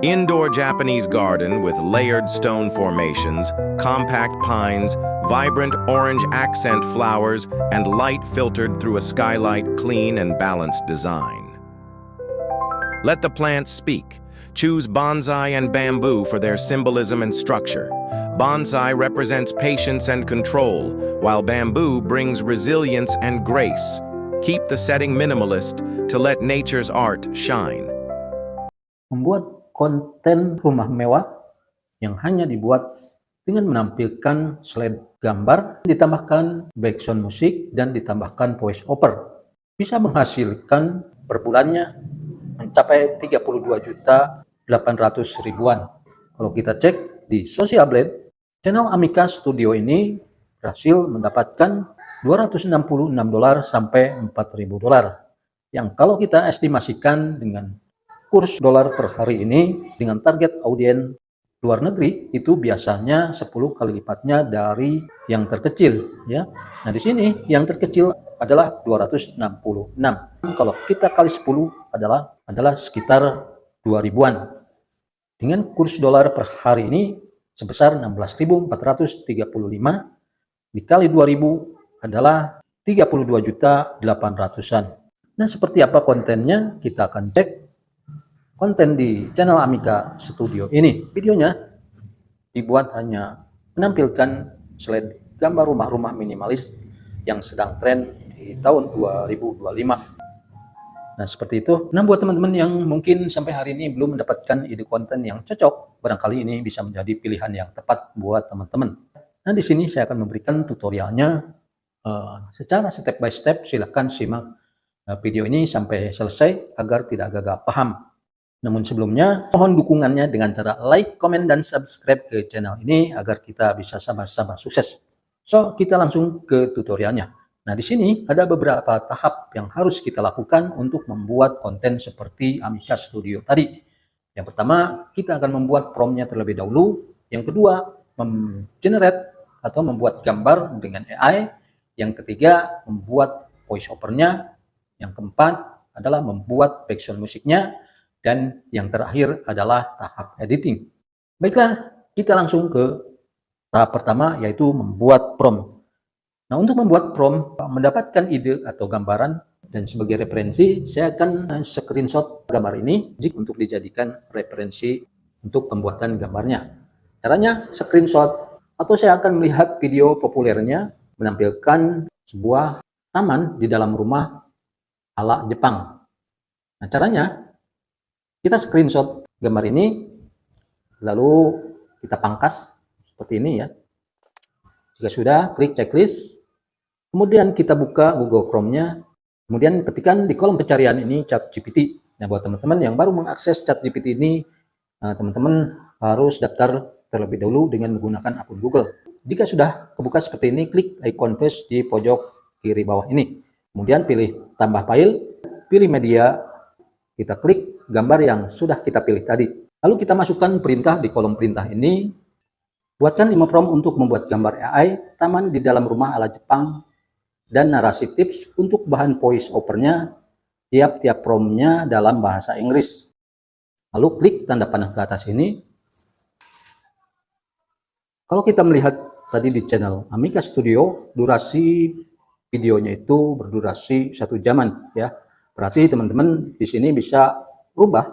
Indoor Japanese garden with layered stone formations, compact pines, vibrant orange accent flowers, and light filtered through a skylight clean and balanced design. Let the plants speak. Choose bonsai and bamboo for their symbolism and structure. Bonsai represents patience and control, while bamboo brings resilience and grace. Keep the setting minimalist to let nature's art shine. Membuat konten rumah mewah yang hanya dibuat dengan menampilkan slide gambar, ditambahkan background musik, dan ditambahkan voice over, bisa menghasilkan per bulannya mencapai 32.800.000-an. Kalau kita cek di Social Blade, channel Amica Studio ini berhasil mendapatkan $266 sampai $4.000, yang kalau kita estimasikan dengan kurs dolar per hari ini dengan target audiens luar negeri itu biasanya 10 kali lipatnya dari yang terkecil, ya. Nah, di sini yang terkecil adalah 266. Kalau kita kali 10 adalah sekitar 2000-an. Dengan kurs dolar per hari ini sebesar 16.435 dikali 2000 adalah 32.800-an. Nah, seperti apa kontennya? Kita akan cek konten di channel Amica Studio ini. Videonya dibuat hanya menampilkan slide gambar rumah-rumah minimalis yang sedang tren di tahun 2025. Nah, seperti itu. Nah, buat teman-teman yang mungkin sampai hari ini belum mendapatkan ide konten yang cocok, barangkali ini bisa menjadi pilihan yang tepat buat teman-teman. Nah, di sini saya akan memberikan tutorialnya secara step by step. Silahkan simak video ini sampai selesai agar tidak gagal paham. Namun sebelumnya, mohon dukungannya dengan cara like, komen, dan subscribe ke channel ini agar kita bisa sama-sama sukses. So, kita langsung ke tutorialnya. Nah, di sini ada beberapa tahap yang harus kita lakukan untuk membuat konten seperti Amica Studio tadi. Yang pertama, kita akan membuat prompt-nya terlebih dahulu. Yang kedua, memgenerate atau membuat gambar dengan AI. Yang ketiga, membuat voice over-nya. Yang keempat adalah membuat background musiknya. Dan yang terakhir adalah tahap editing. Baiklah, kita langsung ke tahap pertama, yaitu membuat prompt. Nah, untuk membuat prompt, mendapatkan ide atau gambaran, dan sebagai referensi, saya akan screenshot gambar ini untuk dijadikan referensi untuk pembuatan gambarnya. Caranya screenshot, atau saya akan melihat video populernya menampilkan sebuah taman di dalam rumah ala Jepang. Nah, caranya, kita screenshot gambar ini, lalu kita pangkas seperti ini, ya. Jika sudah, klik checklist. Kemudian kita buka Google Chrome-nya. Kemudian ketikkan di kolom pencarian ini ChatGPT. Nah, buat teman-teman yang baru mengakses ChatGPT ini, teman-teman harus daftar terlebih dahulu dengan menggunakan akun Google. Jika sudah kebuka seperti ini, klik icon plus di pojok kiri bawah ini. Kemudian pilih tambah file, pilih media, kita klik gambar yang sudah kita pilih tadi. Lalu kita masukkan perintah di kolom perintah ini. Buatkan 5 prompt untuk membuat gambar AI, taman di dalam rumah ala Jepang, dan narasi tips untuk bahan voice over-nya. Tiap-tiap prompt-nya dalam bahasa Inggris. Lalu klik tanda panah ke atas ini. Kalau kita melihat tadi di channel Amica Studio, durasi videonya itu berdurasi 1 jaman, ya. Berarti teman-teman di sini bisa rubah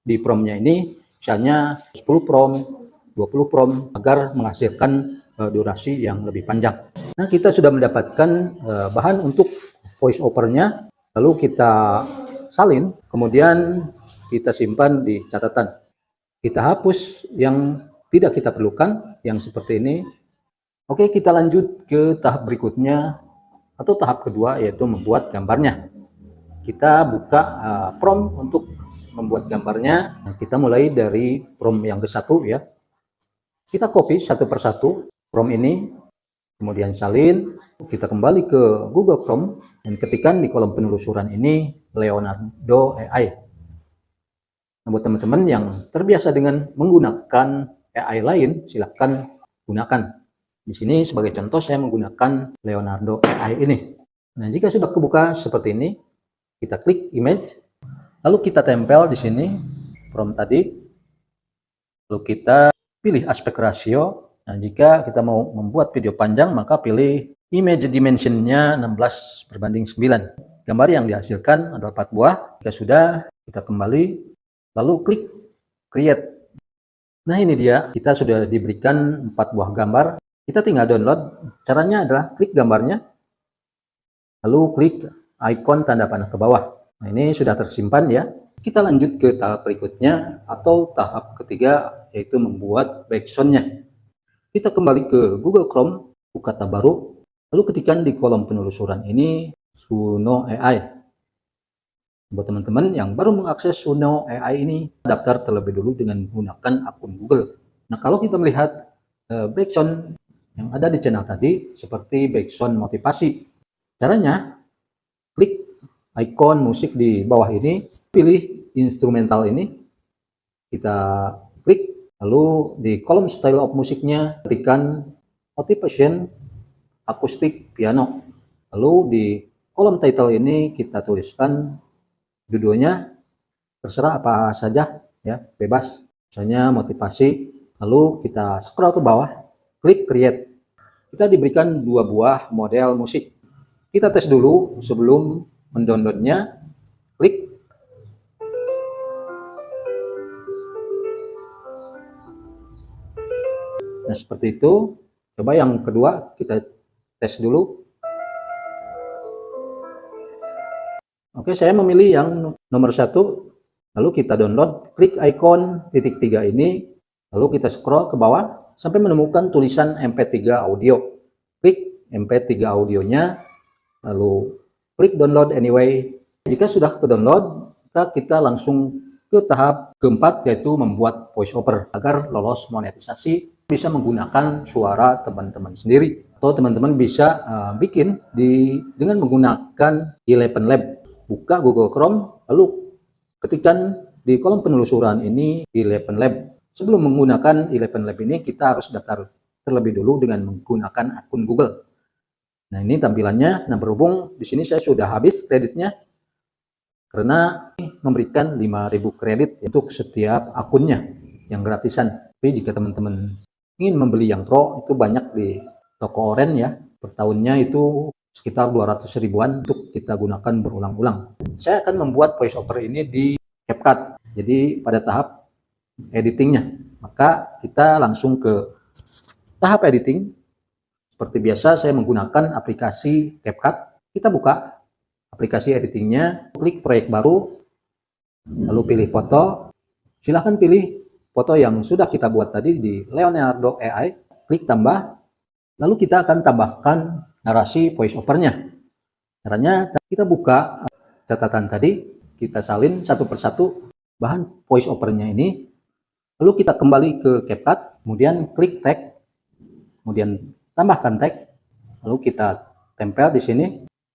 di prompt-nya ini, misalnya 10 prompt, 20 prompt, agar menghasilkan durasi yang lebih panjang. Nah, kita sudah mendapatkan bahan untuk voice over-nya, lalu kita salin, kemudian kita simpan di catatan. Kita hapus yang tidak kita perlukan, yang seperti ini. Oke, kita lanjut ke tahap berikutnya, atau tahap kedua, yaitu membuat gambarnya. Kita buka prompt untuk membuat gambarnya. Nah, kita mulai dari prompt yang ke-1, ya. Kita copy satu persatu prompt ini, kemudian salin. Kita kembali ke Google Chrome dan ketikkan di kolom penelusuran ini Leonardo AI. Nah, buat teman-teman yang terbiasa dengan menggunakan AI lain, silakan gunakan. Di sini sebagai contoh saya menggunakan Leonardo AI ini. Nah, jika sudah kebuka seperti ini, kita klik image, lalu kita tempel di sini prompt tadi. Lalu kita pilih aspek rasio. Nah, jika kita mau membuat video panjang, maka pilih image dimensionnya 16:9. Gambar yang dihasilkan adalah 4 buah. Jika sudah, kita kembali, lalu klik create. Nah, ini dia, kita sudah diberikan 4 buah gambar. Kita tinggal download. Caranya adalah klik gambarnya, lalu klik icon tanda panah ke bawah. Nah, ini sudah tersimpan ya. Kita lanjut ke tahap berikutnya atau tahap ketiga, yaitu membuat background-nya. Kita kembali ke Google Chrome, buka tab baru, lalu ketikkan di kolom penelusuran ini Suno AI. Buat teman-teman yang baru mengakses Suno AI ini, daftar terlebih dulu dengan menggunakan akun Google. Nah, kalau kita melihat background yang ada di channel tadi, seperti background motivasi. Caranya, klik icon musik di bawah ini, pilih instrumental ini, kita klik, lalu di kolom style of musiknya ketikkan motivation akustik piano, lalu di kolom title ini kita tuliskan judulnya, terserah apa saja ya, bebas, misalnya motivasi, lalu kita scroll ke bawah, klik create. Kita diberikan 2 buah model musik. Kita tes dulu sebelum mendownloadnya, klik. Nah, seperti itu. Coba yang kedua kita tes dulu. Oke, saya memilih yang nomor 1. Lalu kita download, klik icon titik 3 ini, lalu kita scroll ke bawah sampai menemukan tulisan MP3 audio. Klik MP3 audionya, lalu klik download anyway. Jika sudah ke download, kita langsung ke tahap keempat, yaitu membuat voiceover agar lolos monetisasi. Bisa menggunakan suara teman-teman sendiri, atau teman-teman bisa bikin dengan menggunakan Eleven Lab. Buka Google Chrome, lalu ketikkan di kolom penelusuran ini Eleven Lab. Sebelum menggunakan Eleven Lab ini, kita harus daftar terlebih dulu dengan menggunakan akun Google. Nah, ini tampilannya. Nah, berhubung di sini saya sudah habis kreditnya, karena memberikan 5.000 kredit untuk setiap akunnya yang gratisan. Tapi jika teman-teman ingin membeli yang pro, itu banyak di toko oren ya. Per tahunnya itu sekitar 200 ribuan untuk kita gunakan berulang-ulang. Saya akan membuat voiceover ini di CapCut. Jadi pada tahap editingnya, maka kita langsung ke tahap editing. Seperti biasa saya menggunakan aplikasi CapCut. Kita buka aplikasi editingnya, klik proyek baru, lalu pilih foto. Silahkan pilih foto yang sudah kita buat tadi di Leonardo AI, klik tambah, lalu kita akan tambahkan narasi voiceover-nya. Caranya, kita buka catatan tadi, kita salin satu persatu bahan voiceover-nya ini, lalu kita kembali ke CapCut, kemudian klik tag, kemudian tambahkan tag, lalu kita tempel di sini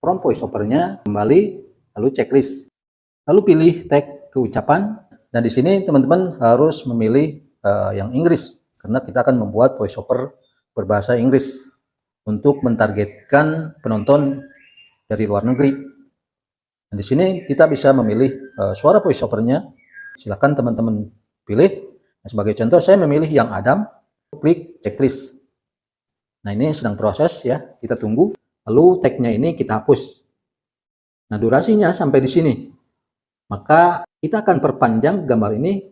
prompt voiceover-nya, kembali, lalu checklist, lalu pilih tag keucapan. Dan di sini teman-teman harus memilih yang Inggris, karena kita akan membuat voiceover berbahasa Inggris untuk mentargetkan penonton dari luar negeri. Dan di sini kita bisa memilih suara voiceover-nya. Silakan teman-teman pilih. Nah, sebagai contoh saya memilih yang Adam, klik checklist. Nah, ini sedang proses ya, kita tunggu. Lalu tag-nya ini kita hapus. Nah, durasinya sampai di sini. Maka kita akan perpanjang gambar ini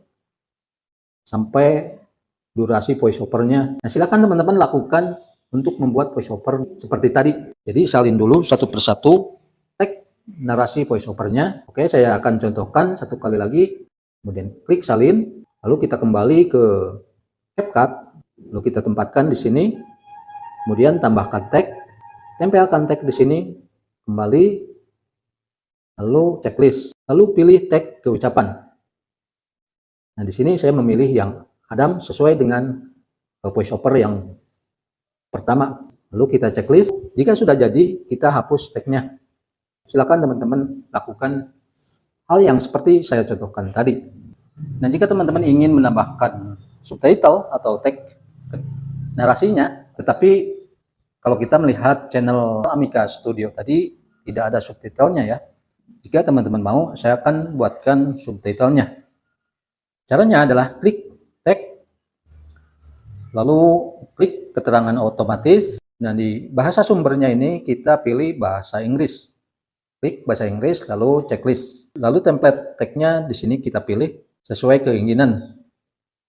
sampai durasi voiceover-nya. Nah, silakan teman-teman lakukan untuk membuat voiceover seperti tadi. Jadi salin dulu satu persatu tag narasi voiceover-nya. Oke, saya akan contohkan satu kali lagi. Kemudian klik salin, lalu kita kembali ke CapCut, lalu kita tempatkan di sini. Kemudian tambahkan tag, tempelkan tag di sini, kembali, lalu checklist, lalu pilih tag keucapan. Nah, di sini saya memilih yang Adam sesuai dengan voiceover yang pertama. Lalu kita checklist. Jika sudah jadi, kita hapus tag-nya. Silakan teman-teman lakukan hal yang seperti saya contohkan tadi. Nah, jika teman-teman ingin menambahkan subtitle atau tag narasinya, tetapi kalau kita melihat channel Amica Studio tadi tidak ada subtitlenya ya. Jika teman-teman mau, saya akan buatkan subtitlenya. Caranya adalah klik tag, Lalu klik keterangan otomatis. Nah, di bahasa sumbernya ini kita pilih bahasa Inggris. Klik bahasa Inggris, lalu checklist. Lalu template tag-nya di sini kita pilih sesuai keinginan.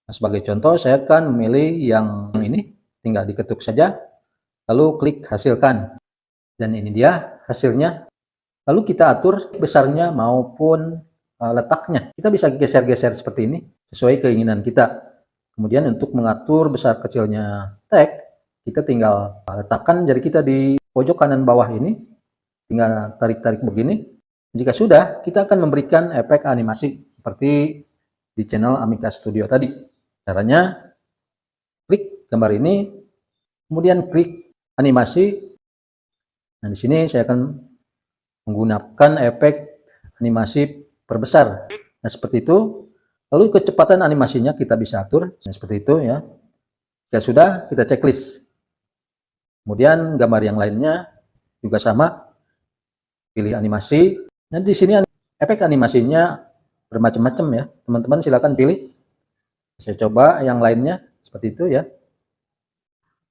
Nah, sebagai contoh, saya akan memilih yang ini, tinggal diketuk saja, lalu klik hasilkan. Dan ini dia hasilnya. Lalu kita atur besarnya maupun letaknya. Kita bisa geser-geser seperti ini, sesuai keinginan kita. Kemudian untuk mengatur besar kecilnya tag, kita tinggal letakkan jari kita di pojok kanan bawah ini, tinggal tarik-tarik begini. Jika sudah, kita akan memberikan efek animasi seperti di channel Amica Studio tadi. Caranya, klik gambar ini, kemudian klik animasi. Nah, di sini saya akan menggunakan efek animasi perbesar. Nah, seperti itu. Lalu kecepatan animasinya kita bisa atur. Nah, seperti itu ya. Jika sudah, kita checklist. Kemudian gambar yang lainnya juga sama. Pilih animasi. Nah, di sini efek animasinya bermacam-macam ya. Teman-teman silakan pilih. Saya coba yang lainnya seperti itu ya.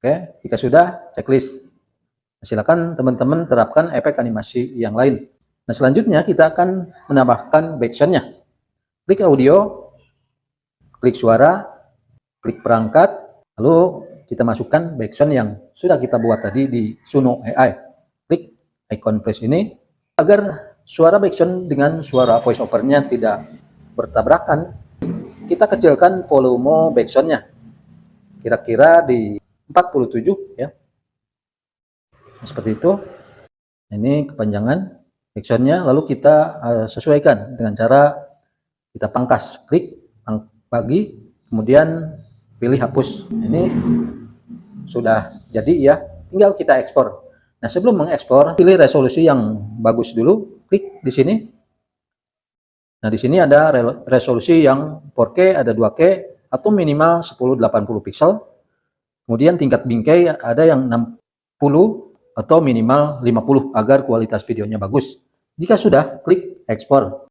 Oke, jika sudah, checklist. Silakan teman-teman terapkan efek animasi yang lain. Nah, selanjutnya kita akan menambahkan backsound-nya. Klik audio, klik suara, klik perangkat, lalu kita masukkan backsound yang sudah kita buat tadi di Suno AI. Klik icon plus ini agar suara backsound dengan suara voice over-nya tidak bertabrakan. Kita kecilkan volume backsound-nya kira-kira di 47 ya. Seperti itu. Ini kepanjangan backsound-nya, lalu kita sesuaikan dengan cara kita pangkas. Klik bagi, kemudian pilih hapus. Ini sudah jadi ya, tinggal kita ekspor. Nah, sebelum mengekspor, pilih resolusi yang bagus dulu, klik di sini. Nah, di sini ada resolusi yang 4K, ada 2K, atau minimal 1080 pixel. Kemudian tingkat bingkai ada yang 60 atau minimal 50 agar kualitas videonya bagus. Jika sudah, klik ekspor.